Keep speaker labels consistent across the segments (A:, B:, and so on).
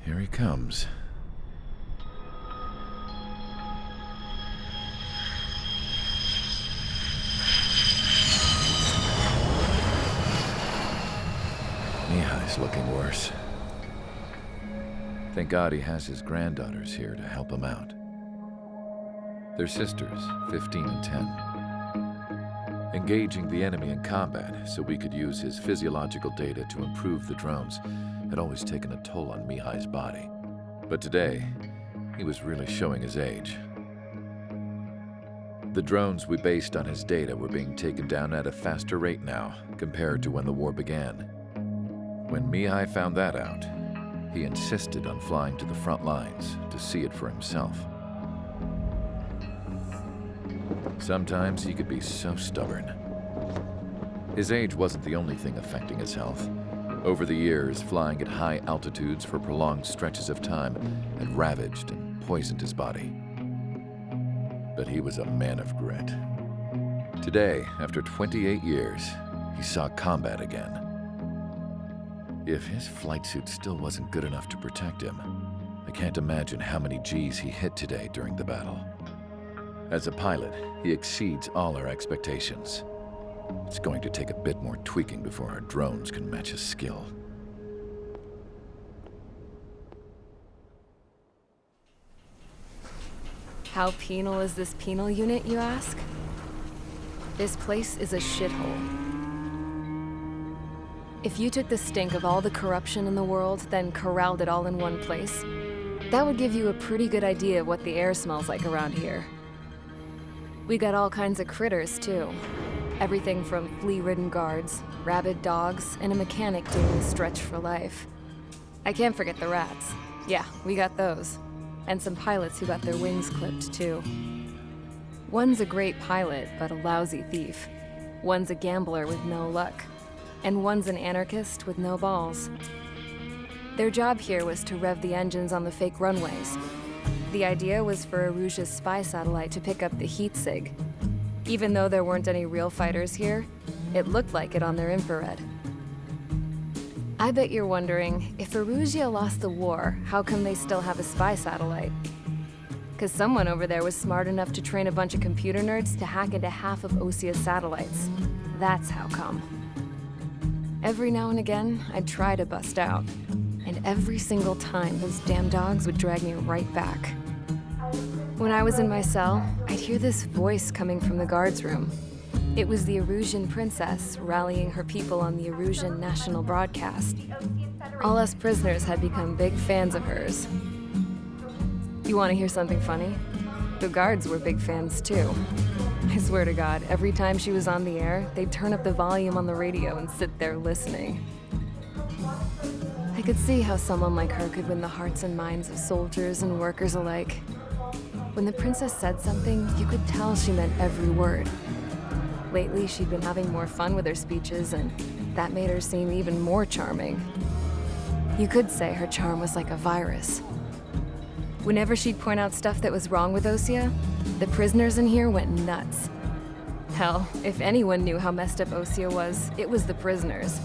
A: Here he comes. Mihai's looking worse. Thank God he has his granddaughters here to help him out. They're sisters, 15 and 10. Engaging the enemy in combat so we could use his physiological data to improve the drones had always taken a toll on Mihai's body. But today, he was really showing his age. The drones we based on his data were being taken down at a faster rate now compared to when the war began. When Mihai found that out, he insisted on flying to the front lines to see it for himself. Sometimes he could be so stubborn. His age wasn't the only thing affecting his health. Over the years, flying at high altitudes for prolonged stretches of time had ravaged and poisoned his body. But he was a man of grit. Today, after 28 years, he saw combat again. If his flight suit still wasn't good enough to protect him, I can't imagine how many Gs he hit today during the battle. As a pilot, he exceeds all our expectations. It's going to take a bit more tweaking before our drones can match his skill.
B: How penal is this penal unit, you ask? This place is a shithole. If you took the stink of all the corruption in the world, then corralled it all in one place, that would give you a pretty good idea of what the air smells like around here. We got all kinds of critters, too. Everything from flea-ridden guards, rabid dogs, and a mechanic doing the stretch for life. I can't forget the rats. Yeah, we got those. And some pilots who got their wings clipped, too. One's a great pilot, but a lousy thief. One's a gambler with no luck. And one's an anarchist with no balls. Their job here was to rev the engines on the fake runways. The idea was for Aruja's spy satellite to pick up the heat sig. Even though there weren't any real fighters here, it looked like it on their infrared. I bet you're wondering, if Aruja lost the war, how come they still have a spy satellite? 'Cause someone over there was smart enough to train a bunch of computer nerds to hack into half of Osia's satellites. That's how come. Every now and again, I'd try to bust out. And every single time, those damn dogs would drag me right back. When I was in my cell, I'd hear this voice coming from the guards room. It was the Erusian princess rallying her people on the Erusian national broadcast. All us prisoners had become big fans of hers. You want to hear something funny? The guards were big fans too. I swear to God, every time she was on the air, they'd turn up the volume on the radio and sit there listening. I could see how someone like her could win the hearts and minds of soldiers and workers alike. When the princess said something, you could tell she meant every word. Lately, she'd been having more fun with her speeches, and that made her seem even more charming. You could say her charm was like a virus. Whenever she'd point out stuff that was wrong with Osia, the prisoners in here went nuts. Hell, if anyone knew how messed up Osia was, it was the prisoners.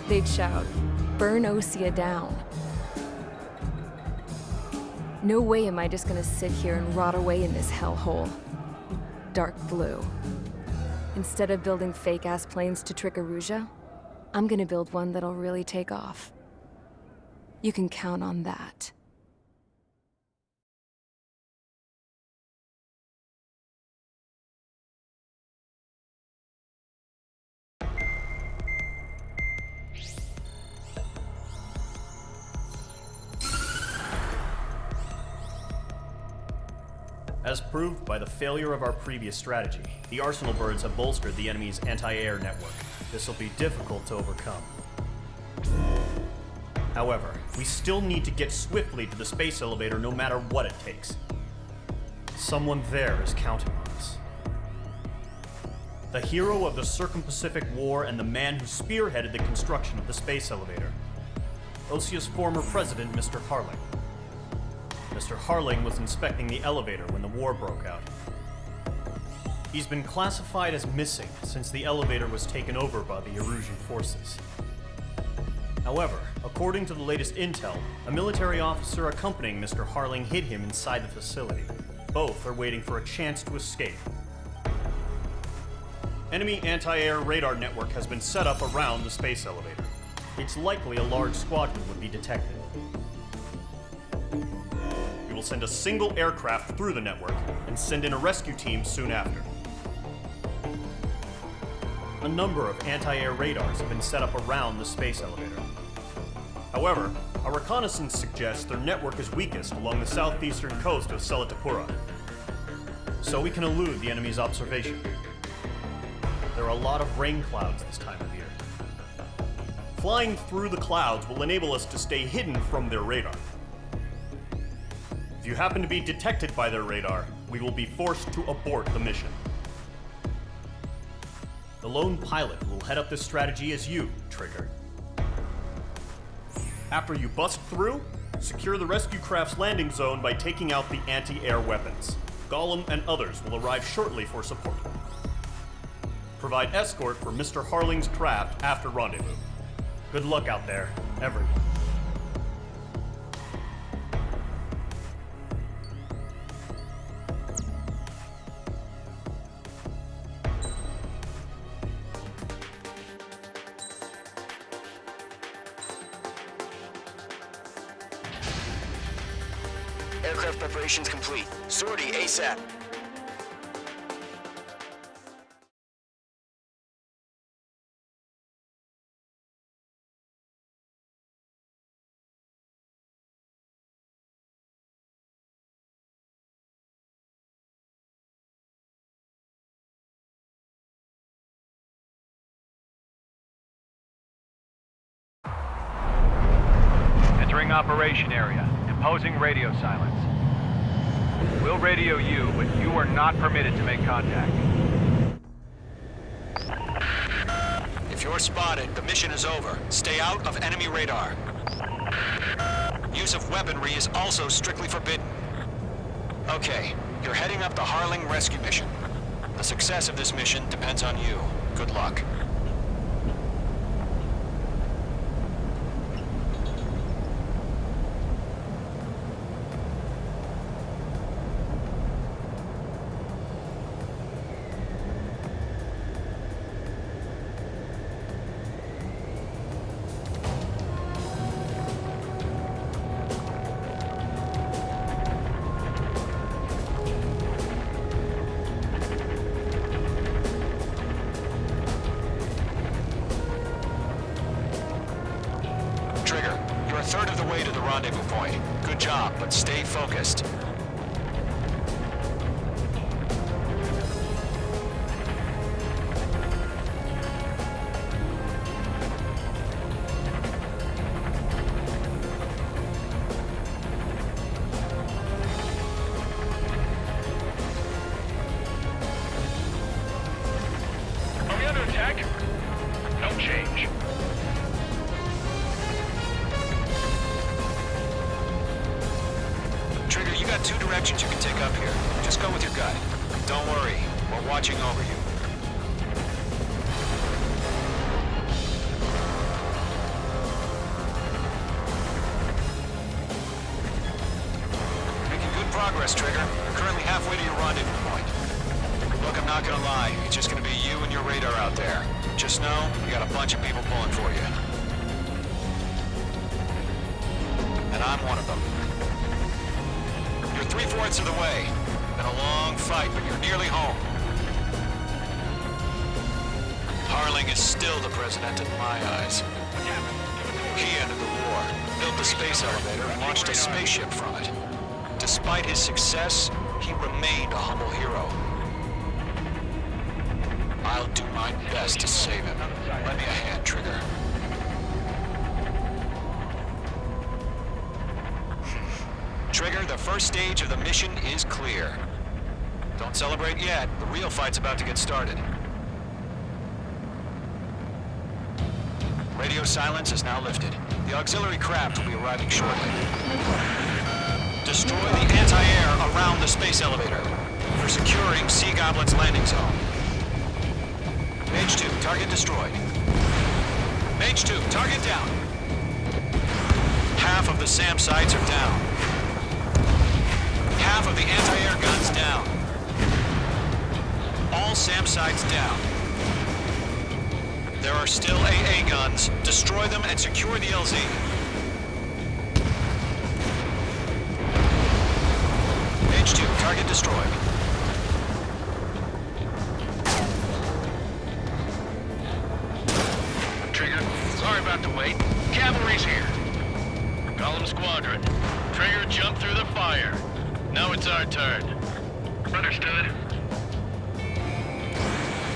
B: They'd shout, "Burn Osia down." No way am I just gonna sit here and rot away in this hellhole. Dark blue. Instead of building fake-ass planes to trick Aruja, I'm gonna build one that'll really take off. You can count on that.
C: As proved by the failure of our previous strategy, the Arsenal birds have bolstered the enemy's anti-air network. This will be difficult to overcome. However, we still need to get swiftly to the space elevator no matter what it takes. Someone there is counting on us. The hero of the Circum-Pacific War and the man who spearheaded the construction of the space elevator. Osia's former president, Mr. Harling. Mr. Harling was inspecting the elevator when the war broke out. He's been classified as missing since the elevator was taken over by the Erusian forces. However, according to the latest intel, a military officer accompanying Mr. Harling hid him inside the facility. Both are waiting for a chance to escape. Enemy anti-air radar network has been set up around the space elevator. It's likely a large squadron would be detected. We will send a single aircraft through the network and send in a rescue team soon after. A number of anti-air radars have been set up around the space elevator. However, our reconnaissance suggests their network is weakest along the southeastern coast of Selatapura, so we can elude the enemy's observation. There are a lot of rain clouds this time of year. Flying through the clouds will enable us to stay hidden from their radar. If you happen to be detected by their radar, we will be forced to abort the mission. The lone pilot will head up this strategy as you, Trigger. After you bust through, secure the rescue craft's landing zone by taking out the anti-air weapons. Gollum and others will arrive shortly for support. Provide escort for Mr. Harling's craft after rendezvous. Good luck out there, everyone.
D: Aircraft preparations complete. Sortie ASAP.
E: Entering operation area. Imposing radio silence. We'll radio you, but you are not permitted to make contact.
D: If you're spotted, the mission is over. Stay out of enemy radar. Use of weaponry is also strictly forbidden. Okay, you're heading up the Harling rescue mission. The success of this mission depends on you. Good luck. Trigger, you're a third of the way to the rendezvous point. Good job, but stay focused.
E: Are we under attack? No change.
D: Trigger, you got two directions you can take up here. Just go with your gut. Don't worry, we're watching over you. Making good progress, Trigger. You're currently halfway to your rendezvous point. Look, I'm not gonna lie. It's just gonna be you and your radar out there. Just know, you got a bunch of people pulling for you. And I'm one of them. You're 3/4 of the way. Been a long fight, but you're nearly home. Harling is still the president in my eyes. He ended the war, built the space elevator, and launched a spaceship from it. Despite his success, he remained a humble hero. I'll do my best to save him. Lend me a hand, Trigger. Trigger, the first stage of the mission is clear. Don't celebrate yet. The real fight's about to get started. Radio silence is now lifted. The auxiliary craft will be arriving shortly. Destroy the anti-air around the space elevator. We're securing Sea Goblin's landing zone. Mage 2, target destroyed. Mage 2, target down. half of the SAM sites are down. Half of the anti-air guns down. All SAM sites down. There are still AA guns. Destroy them and secure the LZ. H2, target destroyed.
F: Trigger, sorry about the wait. Cavalry's here. Call them squadron. Trigger jumped through the fire. Now it's our turn. Understood.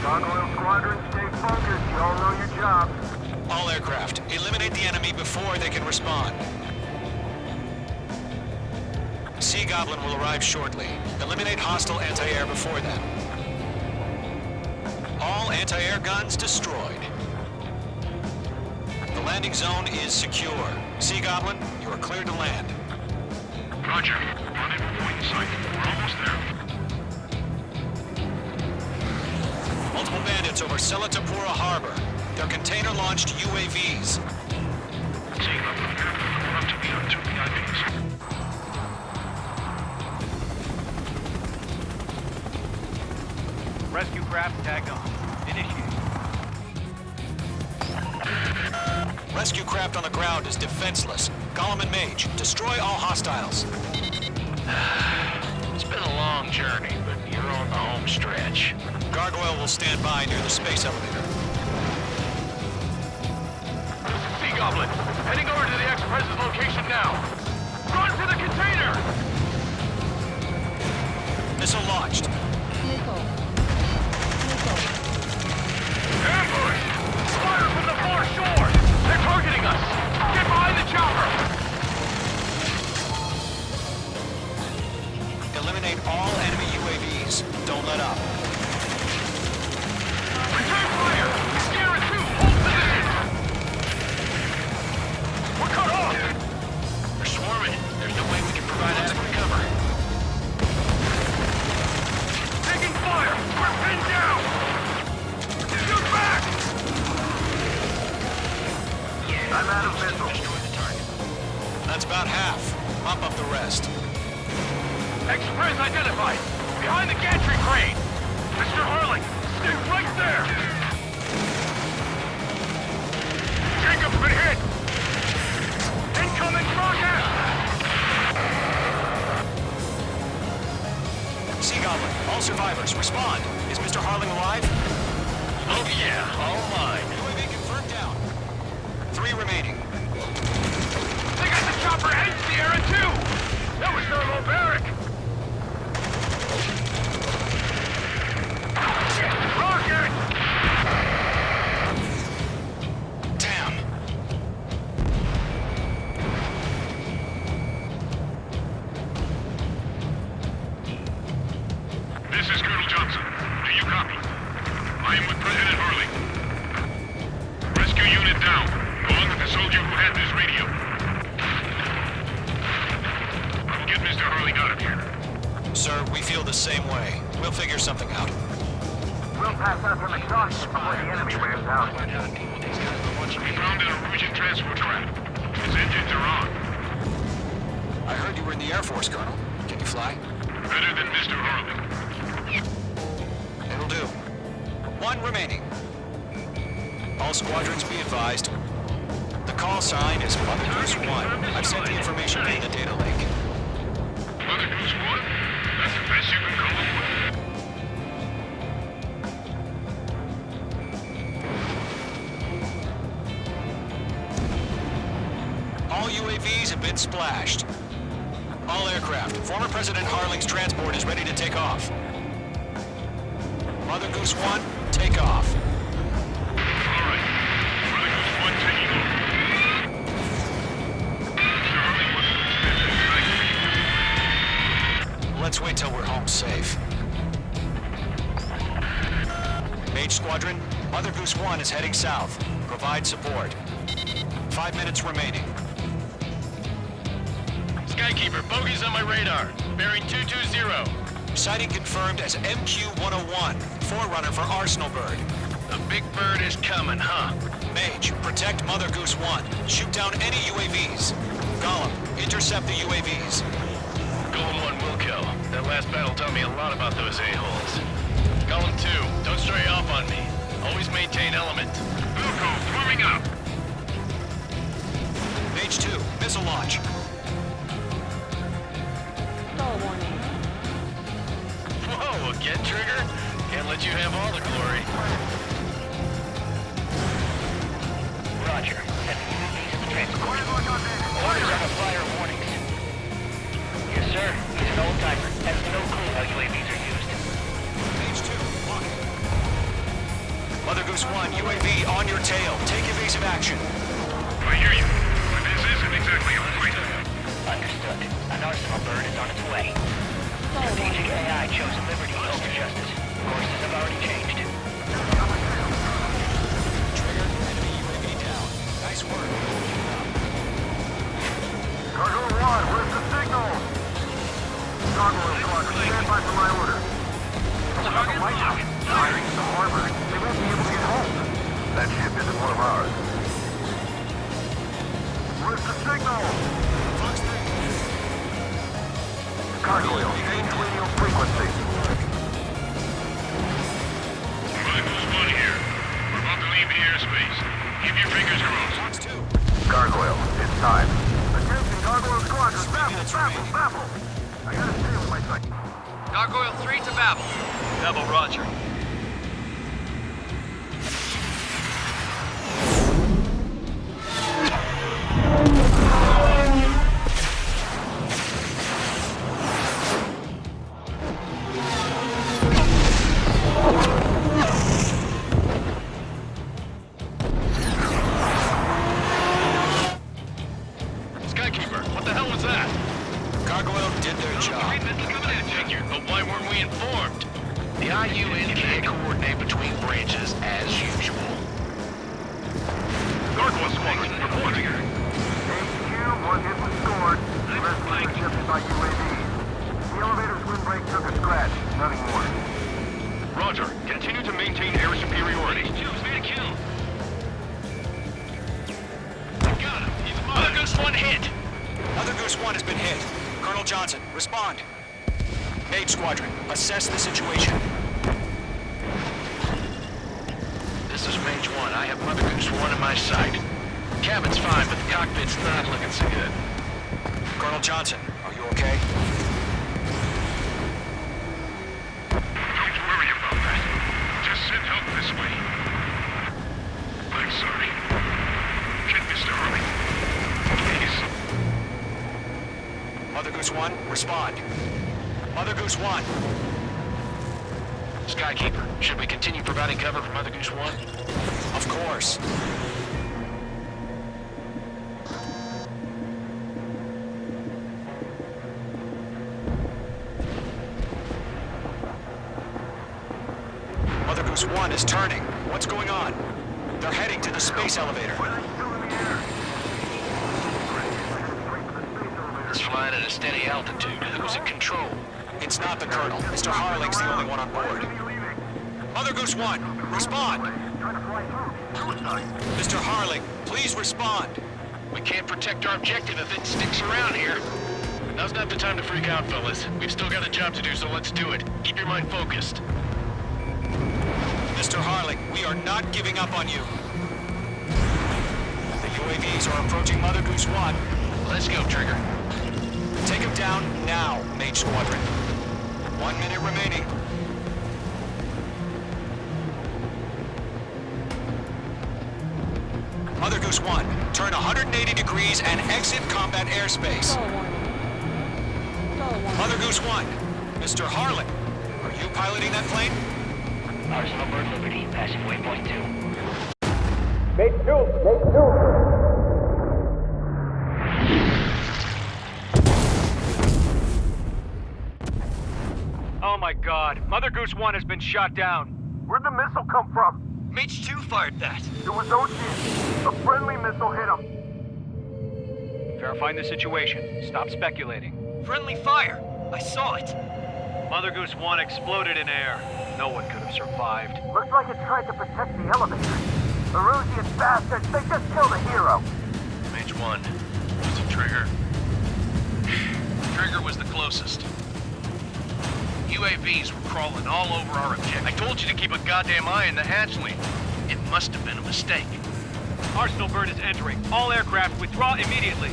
E: Gargoyle Squadron, stay focused. You all know your job.
D: All aircraft, eliminate the enemy before they can respond. Sea Goblin will arrive shortly. Eliminate hostile anti-air before then. All anti-air guns destroyed. The landing zone is secure. Sea Goblin, you are cleared to land.
F: Roger. Rendezvous point in sight. We're almost there.
D: Multiple bandits over Selatapura Harbor. They're container-launched UAVs.
F: Seeing up. We're up to be on 2 PIPs.
E: Rescue craft tagged on. Initiate.
D: Rescue craft on the ground is defenseless. Gollum and Mage, destroy all hostiles.
F: It's been a long journey, but you're on the home stretch.
D: Gargoyle will stand by near the space elevator.
E: Sea Goblin, heading over to the Express's location now. Run for the container!
D: Missile launched.
E: Ambush! Fire from the far shore! They're targeting us! Get behind the chopper!
D: Eliminate all enemy UAVs. Don't let up.
E: Return fire! Sierra 2, hold position! We're cut off!
F: They're swarming. There's no way we can provide adequate cover.
E: Taking fire! We're pinned down! Shoot back! I'm out of missiles.
F: Destroy the target.
D: That's about half. Mop up the rest.
E: Express identified! Behind the gantry crane! Mr. Harling, stay right there! Jacob's been hit! Incoming rocket!
D: Sea Goblin, all survivors, respond. Is Mr. Harling alive?
F: Oh yeah, all mine.
D: UAV confirmed down. 3 remaining.
E: They got the chopper and Sierra 2! That was thermobaric! Rocket!
D: Damn.
F: This is Colonel Johnson. Do you copy? I am with President Harley. Rescue unit down. Along with the soldier who had this radio. I'll get Mr. Harley out of here.
D: Sir, we feel the same way. We'll figure something out.
E: We'll pass out from exhaustion before the enemy wears out.
F: We found an Norwegian transport craft. His engines are on.
D: I heard you were in the Air Force, Colonel. Can you fly?
F: Better than Mr. Harley.
D: It'll do. 1 remaining. All squadrons be advised. The call sign is Mother Goose 1. I've sent the information in the data lake.
F: Mother Goose 1? That's the best you can come up with.
D: All UAVs have been splashed. All aircraft, former President Harling's transport is ready to take off. Mother Goose 1, take off.
F: All right. Mother Goose 1 taking over. Mr. Harley, what's
D: Let's wait till we're home safe. Mage Squadron, Mother Goose 1 is heading south. Provide support. 5 minutes remaining.
F: Skykeeper, bogeys on my radar. Bearing 220.
D: Sighting confirmed as MQ-101, forerunner for Arsenal Bird.
F: The big bird is coming, huh?
D: Mage, protect Mother Goose 1. Shoot down any UAVs. Gollum, intercept the UAVs.
F: Golem 1 will kill. That last battle taught me a lot about those a-holes. Golem 2, don't stray off on me. Always maintain element. Wilco, warming up.
D: Mage 2, missile launch.
F: Whoa, again, Trigger? Can't let you have all the glory.
G: Roger. Sending UAVs in the transport. Orders on the fire warnings. Yes, sir. He's an old-timer. Has no clue how UAVs are used.
D: Mage 2, lock. Mother Goose 1, UAV on your tail. Take evasive action.
F: I hear you, but this isn't exactly a fight.
G: Understood. An arsenal bird is on its way. Strategic AI chose liberty over justice. Courses have already changed.
D: Trigger, enemy UAV down. Nice work.
H: Cargo 1, where's the signal? Cargo squadron, stand by for my order. Firing in the harbor. They won't be able to get home. That ship isn't one of ours. Where's the signal?
D: Fox 3.
H: Cargo oil, change radio frequency.
F: Rifles 1 here. We're about to leave the airspace. Keep your fingers crossed.
D: Fox 2.
H: Gargoyle, it's time. Attention, Gargoyle squadron, baffle! I gotta stay with my sight.
E: Gargoyle 3 to Babel. Babel, roger.
F: Skykeeper, what the hell was that?
D: Gargoyle did their job.
F: Figured, but why weren't we informed? The IUN can't coordinate between branches as usual. Gargoyle Squadron, reporting.
H: HQ, one hit was scored. The rest was intercepted by UAV. The elevator's windbreak took a scratch, nothing more.
F: Roger, continue to maintain air superiority. H2's made a kill. Got him, he's mine. Mother Goose 1 hit.
D: Mother Goose 1 has been hit. Colonel Johnson, respond. Mage Squadron, assess the situation.
F: This is Mage 1. I have Mother Goose 1 in my sight. Cabin's fine, but the cockpit's not looking so good.
D: Colonel Johnson, are you okay?
F: Don't worry about that. Just send help this way. I'm sorry. Get Mr. Hurley. Please.
D: Mother Goose 1, respond. Mother Goose 1.
F: Skykeeper, should we continue providing cover for Mother Goose 1?
D: Of course. Mother Goose 1 is turning. What's going on? They're heading to the space elevator.
F: It's flying at a steady altitude. Who's in control?
D: It's not the Colonel. Mr. Harling's the only one on board. Mother Goose 1, respond. Mr. Harling, please respond.
F: We can't protect our objective if it sticks around here. Now's not the time to freak out, fellas. We've still got a job to do, so let's do it. Keep your mind focused.
D: Mr. Harling, we are not giving up on you. The UAVs are approaching Mother Goose 1.
F: Let's go, Trigger.
D: Take him down now, Mage Squadron. 1 minute remaining. Mother Goose 1, turn 180 degrees and exit combat airspace. Mother Goose 1, Mr. Harlan, are you piloting that plane?
G: Arsenal Bird Liberty, passing waypoint 2.
E: Oh my god, Mother Goose 1 has been shot down.
H: Where'd the missile come from?
E: Mage 2 fired that.
H: It was Ocean. A friendly missile hit him.
E: Verifying the situation. Stop speculating.
I: Friendly fire! I saw it!
E: Mother Goose 1 exploded in air. No one could have survived.
H: Looks like it tried to protect the elevator. Erusian bastards, they just killed a hero.
F: Mage 1, there's a Trigger. Trigger was the closest. UAVs were crawling all over our objective. I told you to keep a goddamn eye on the hatchling. It must have been a mistake.
E: Arsenal bird is entering. All aircraft withdraw immediately.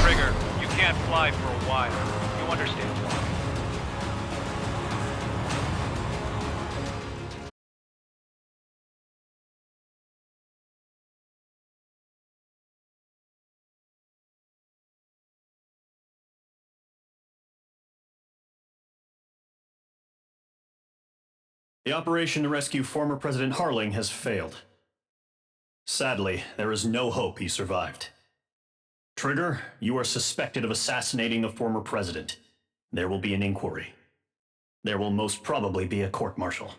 E: Trigger, you can't fly for a while. You understand why.
C: The operation to rescue former President Harling has failed. Sadly, there is no hope he survived. Trigger, you are suspected of assassinating the former president. There will be an inquiry. There will most probably be a court-martial.